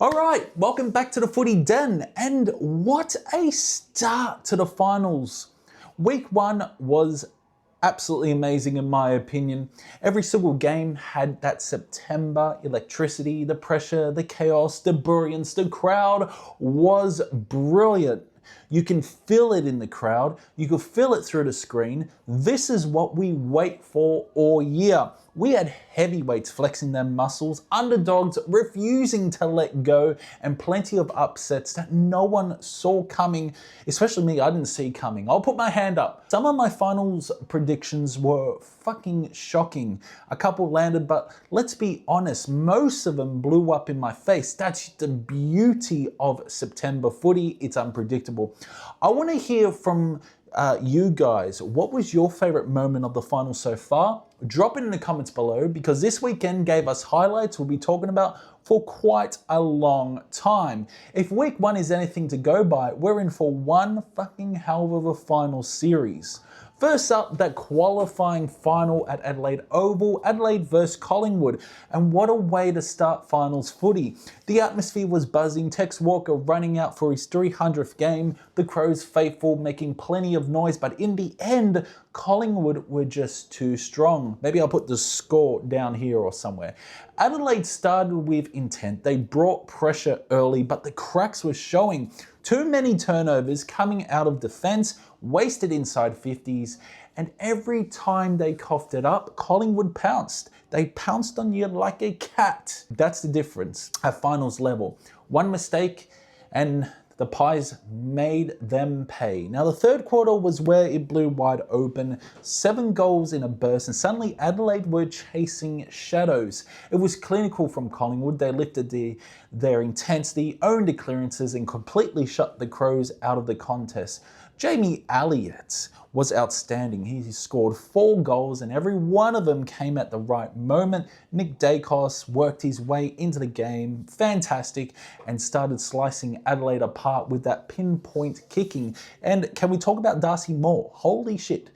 All right, welcome back to the Footy Den, and what a start to the finals. Week 1 was absolutely amazing in my opinion. Every single game had that September electricity, the pressure, the chaos, the brilliance. The crowd was brilliant. You can feel it in the crowd. You can feel it through the screen. This is what we wait for all year. We had heavyweights flexing their muscles, underdogs refusing to let go, and plenty of upsets that no one saw coming, especially me, I didn't see coming. I'll put my hand up. Some of my finals predictions were fucking shocking. A couple landed, but let's be honest, most of them blew up in my face. That's the beauty of September footy. It's unpredictable. I want to hear from you guys. What was your favorite moment of the final so far? Drop it in the comments below, because this weekend gave us highlights we'll be talking about for quite a long time. If week 1 is anything to go by, we're in for one fucking hell of a final series. First up, that qualifying final at Adelaide Oval, Adelaide versus Collingwood. And what a way to start finals footy. The atmosphere was buzzing, Tex Walker running out for his 300th game, the Crows faithful making plenty of noise, but in the end, Collingwood were just too strong. Maybe I'll put the score down here or somewhere. Adelaide started with intent. They brought pressure early, but the cracks were showing. Too many turnovers coming out of defence, wasted inside 50s, and every time they coughed it up, Collingwood pounced. They pounced on you like a cat. That's the difference at finals level. One mistake and the Pies made them pay. Now the third quarter was where it blew wide open. 7 goals in a burst, and suddenly Adelaide were chasing shadows. It was clinical from Collingwood. They lifted their intensity, owned the clearances, and completely shut the Crows out of the contest. Jamie Elliott was outstanding. He scored 4 goals, and every one of them came at the right moment. Nick Dacos worked his way into the game, fantastic, and started slicing Adelaide apart with that pinpoint kicking. And can we talk about Darcy Moore? Holy shit.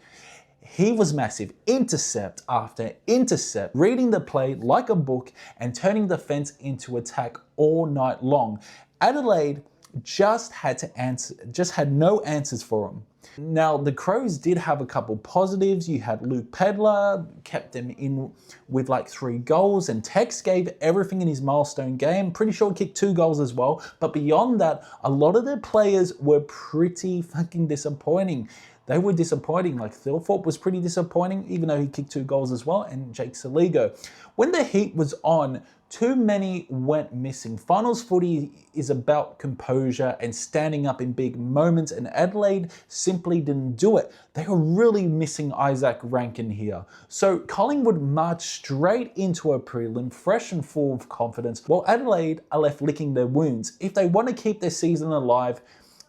He was massive, intercept after intercept, reading the play like a book and turning defense into attack all night long. Adelaide just had no answers for him. Now, the Crows did have a couple positives. You had Luke Pedlar, kept them in with like 3 goals, and Tex gave everything in his milestone game. Pretty sure he kicked 2 goals as well. But beyond that, a lot of their players were pretty fucking disappointing. They were disappointing. Like Thilthorpe was pretty disappointing, even though he kicked 2 goals as well, and Jake Saligo. When the heat was on, too many went missing. Finals footy is about composure and standing up in big moments, and Adelaide simply didn't do it. They were really missing Isaac Rankin here. So Collingwood marched straight into a prelim, fresh and full of confidence, while Adelaide are left licking their wounds. If they want to keep their season alive,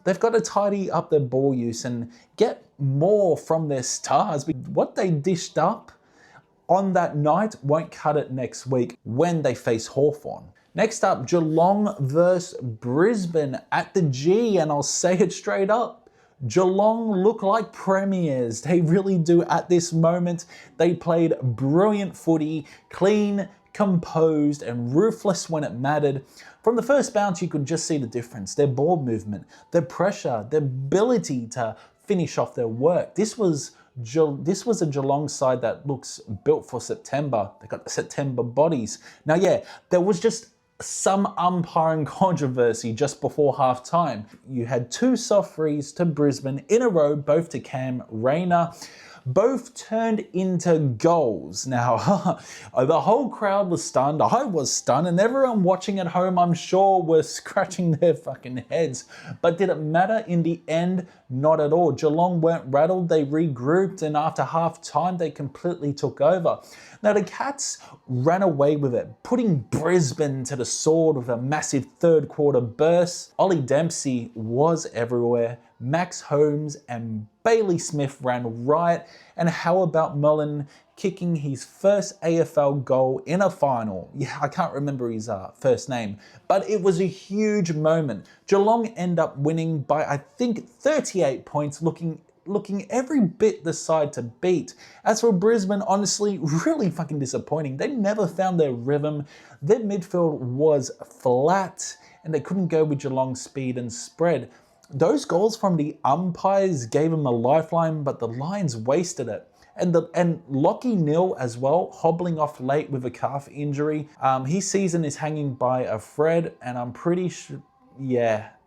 they've got to tidy up their ball use and get more from their stars. What they dished up on that night won't cut it next week when they face Hawthorn. Next up, Geelong versus Brisbane at the G, and I'll say it straight up. Geelong look like premiers. They really do at this moment. They played brilliant footy, clean, composed, and ruthless when it mattered. From the first bounce, you could just see the difference. Their ball movement, their pressure, their ability to finish off their work. This was a Geelong side that looks built for September. They got the September bodies. Now, yeah, there was just some umpiring controversy just before halftime. You had 2 soft frees to Brisbane in a row, both to Cam Rayner. Both turned into goals. Now, the whole crowd was stunned. I was stunned, and everyone watching at home, I'm sure, was scratching their fucking heads. But did it matter in the end? Not at all. Geelong weren't rattled. They regrouped, and after half time, they completely took over. Now, the Cats ran away with it, putting Brisbane to the sword with a massive third quarter burst. Ollie Dempsey was everywhere. Max Holmes and Bailey Smith ran riot. And how about Mullen kicking his first AFL goal in a final? Yeah, I can't remember his first name, but it was a huge moment. Geelong end up winning by, I think, 38 points, looking looking every bit the side to beat. As for Brisbane, honestly, really fucking disappointing. They never found their rhythm. Their midfield was flat, and they couldn't go with Geelong's speed and spread. Those goals from the umpires gave them a lifeline, but the Lions wasted it. And Lockie Neal as well, hobbling off late with a calf injury. His season is hanging by a thread, and I'm pretty sure,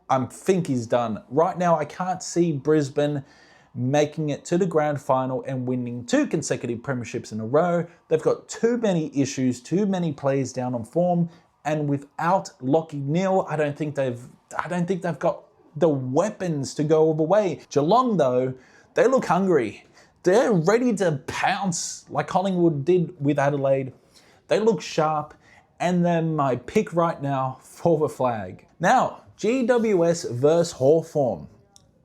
I think he's done. Right now, I can't see Brisbane making it to the grand final and winning 2 consecutive premierships in a row. They've got too many issues, too many players down on form, and without Lockie Neal, I don't think they've got the weapons to go all the way. Geelong, though, they look hungry. They're ready to pounce like Collingwood did with Adelaide. They look sharp, and they're my pick right now for the flag. Now, GWS versus Hawthorn.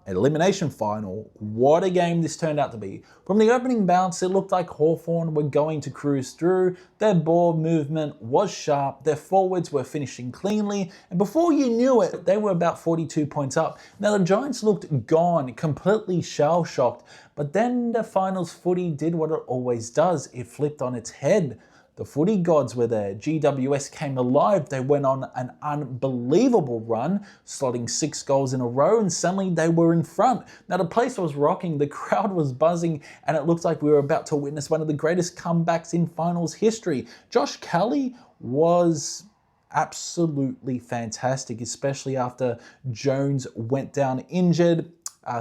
Elimination final. What a game this turned out to be. From the opening bounce, it looked like Hawthorn were going to cruise through. Their ball movement was sharp. Their forwards were finishing cleanly. And before you knew it, they were about 42 points up. Now, the Giants looked gone, completely shell-shocked. But then the finals footy did what it always does. It flipped on its head. The footy gods were there. GWS came alive. They went on an unbelievable run, slotting 6 goals in a row, and suddenly they were in front. Now, the place was rocking, the crowd was buzzing, and it looked like we were about to witness one of the greatest comebacks in finals history. Josh Kelly was absolutely fantastic, especially after Jones went down injured.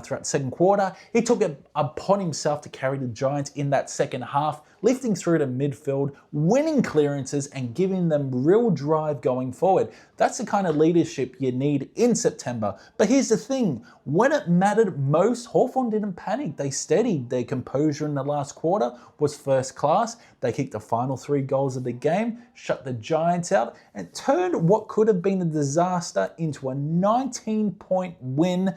Throughout the second quarter, he took it upon himself to carry the Giants in that second half, lifting through to midfield, winning clearances and giving them real drive going forward. That's the kind of leadership you need in September. But here's the thing, when it mattered most, Hawthorn didn't panic. They steadied. Their composure in the last quarter was first class. They kicked the final 3 goals of the game, shut the Giants out, and turned what could have been a disaster into a 19-point win,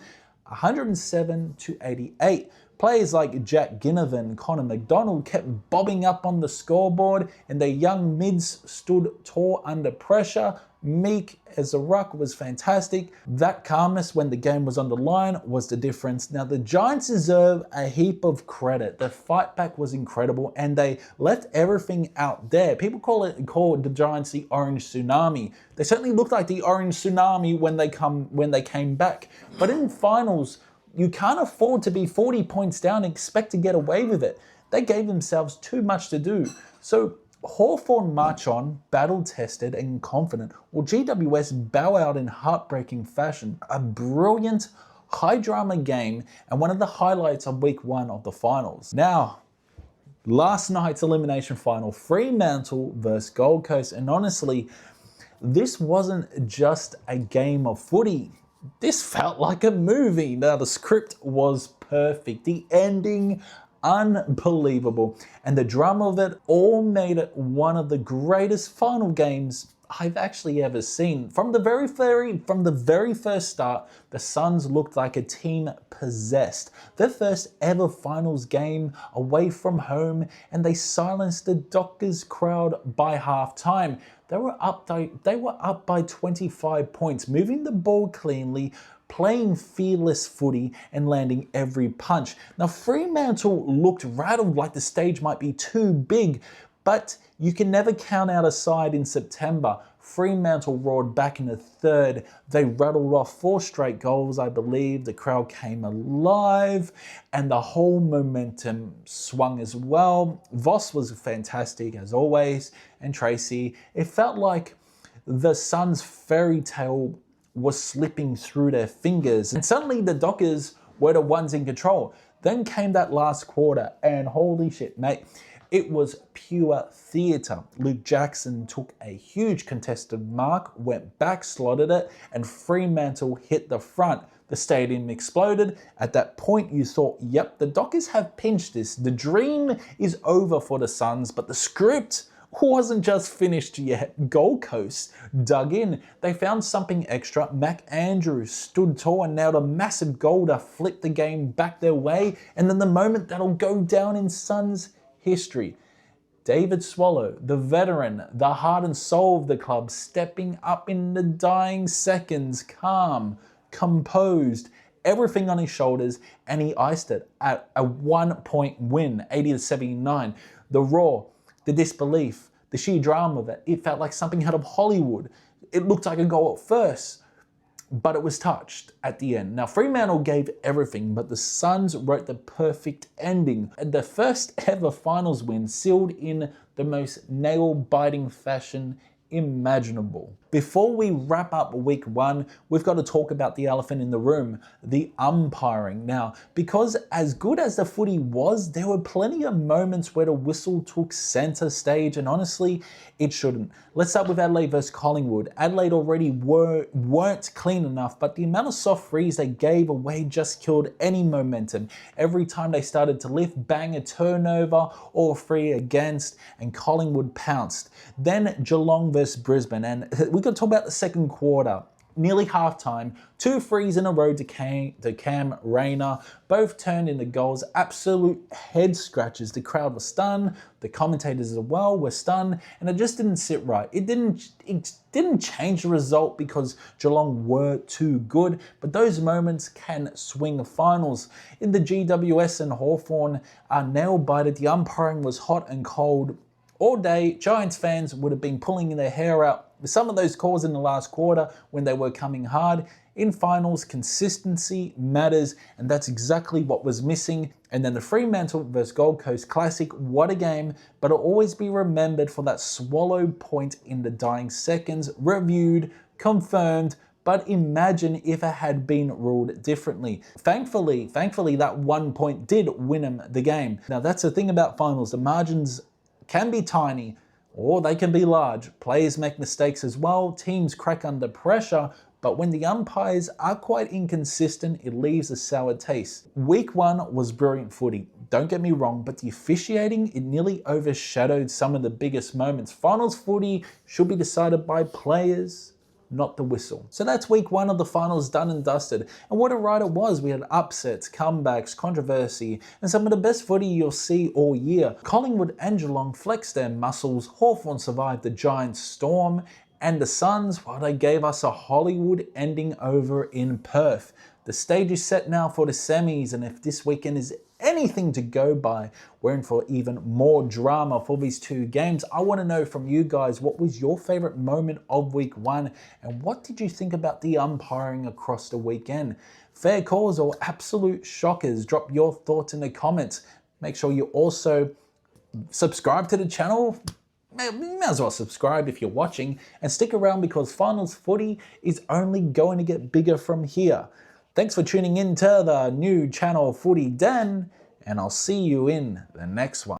107-88. Players like Jack Ginnivan and Connor McDonald kept bobbing up on the scoreboard, and their young mids stood tall under pressure. Meek as a ruck was fantastic. That calmness when the game was on the line was the difference. Now, the Giants deserve a heap of credit. The fight back was incredible, and they left everything out there. People call the Giants the Orange Tsunami. They certainly looked like the Orange Tsunami when they came back. But in finals, you can't afford to be 40 points down and expect to get away with it. They gave themselves too much to do. So Hawthorn march on, battle-tested and confident, while GWS bow out in heartbreaking fashion. A brilliant, high-drama game and one of the highlights of week 1 of the finals. Now, last night's elimination final, Fremantle versus Gold Coast, and honestly, this wasn't just a game of footy. This felt like a movie. Now, the script was perfect. The ending, unbelievable. And the drama of it all made it one of the greatest final games I've actually ever seen. From the very first start, the Suns looked like a team possessed. Their first ever finals game away from home, and they silenced the Dockers crowd by halftime. They were up by 25 points, moving the ball cleanly, playing fearless footy and landing every punch. Now, Fremantle looked rattled, like the stage might be too big, but you can never count out a side in September. Fremantle roared back in the third. They rattled off 4 straight goals, I believe. The crowd came alive and the whole momentum swung as well. Voss was fantastic as always, and Tracy. It felt like the Suns' fairy tale was slipping through their fingers, and suddenly the Dockers were the ones in control. Then came that last quarter, and holy shit, mate, it was pure theatre. Luke Jackson took a huge contested mark, went back, slotted it, and Fremantle hit the front. The stadium exploded. At that point, you thought, yep, the Dockers have pinched this. The dream is over for the Suns, but the script wasn't just finished yet. Gold Coast dug in. They found something extra. Mac Andrews stood tall and nailed a massive goal to flip the game back their way. And then the moment that'll go down in Suns history, David Swallow, the veteran, the heart and soul of the club, stepping up in the dying seconds, calm, composed, everything on his shoulders and he iced it at a 1-point win, 80-79. The raw, the disbelief, the sheer drama of it. It felt like something out of Hollywood. It looked like a goal at first, but it was touched at the end. Now, Fremantle gave everything, but the Suns wrote the perfect ending. The first ever finals win sealed in the most nail-biting fashion imaginable. Before we wrap up week one, we've got to talk about the elephant in the room, the umpiring. Now, because as good as the footy was, there were plenty of moments where the whistle took center stage, and honestly, it shouldn't. Let's start with Adelaide versus Collingwood. Adelaide already weren't clean enough, but the amount of soft frees they gave away just killed any momentum. Every time they started to lift, bang, a turnover or free against, and Collingwood pounced. Then Geelong versus Brisbane, and we got to talk about the second quarter. Nearly halftime, 2 frees in a row to Cam Rayner. Both turned into goals, absolute head scratches. The crowd was stunned, the commentators as well were stunned, and it just didn't sit right. It didn't change the result because Geelong were too good, but those moments can swing finals. In the GWS and Hawthorn nail-bited, the umpiring was hot and cold all day. Giants fans would have been pulling their hair out with some of those calls in the last quarter when they were coming hard. In finals, consistency matters, and that's exactly what was missing. And then the Fremantle versus Gold Coast Classic, what a game, but it'll always be remembered for that swallowed point in the dying seconds, reviewed, confirmed, but imagine if it had been ruled differently. Thankfully, that 1 point did win them the game. Now, that's the thing about finals. The margins can be tiny or they can be large. Players make mistakes as well. Teams crack under pressure. But when the umpires are quite inconsistent, it leaves a sour taste. Week one was brilliant footy. Don't get me wrong, but the officiating, it nearly overshadowed some of the biggest moments. Finals footy should be decided by players, not the whistle. So that's week one of the finals done and dusted. And what a ride it was. We had upsets, comebacks, controversy, and some of the best footy you'll see all year. Collingwood and Geelong flexed their muscles. Hawthorn survived the Giants' storm. And the Suns, well, they gave us a Hollywood ending over in Perth. The stage is set now for the semis, and if this weekend is anything to go by, we're in for even more drama for these 2 games. I want to know from you guys, what was your favorite moment of week one, and what did you think about the umpiring across the weekend? Fair calls or absolute shockers? Drop your thoughts in the comments. Make sure you also subscribe to the channel. You may as well subscribe if you're watching, and stick around because finals footy is only going to get bigger from here. Thanks for tuning in to the new channel Footy Den, and I'll see you in the next one.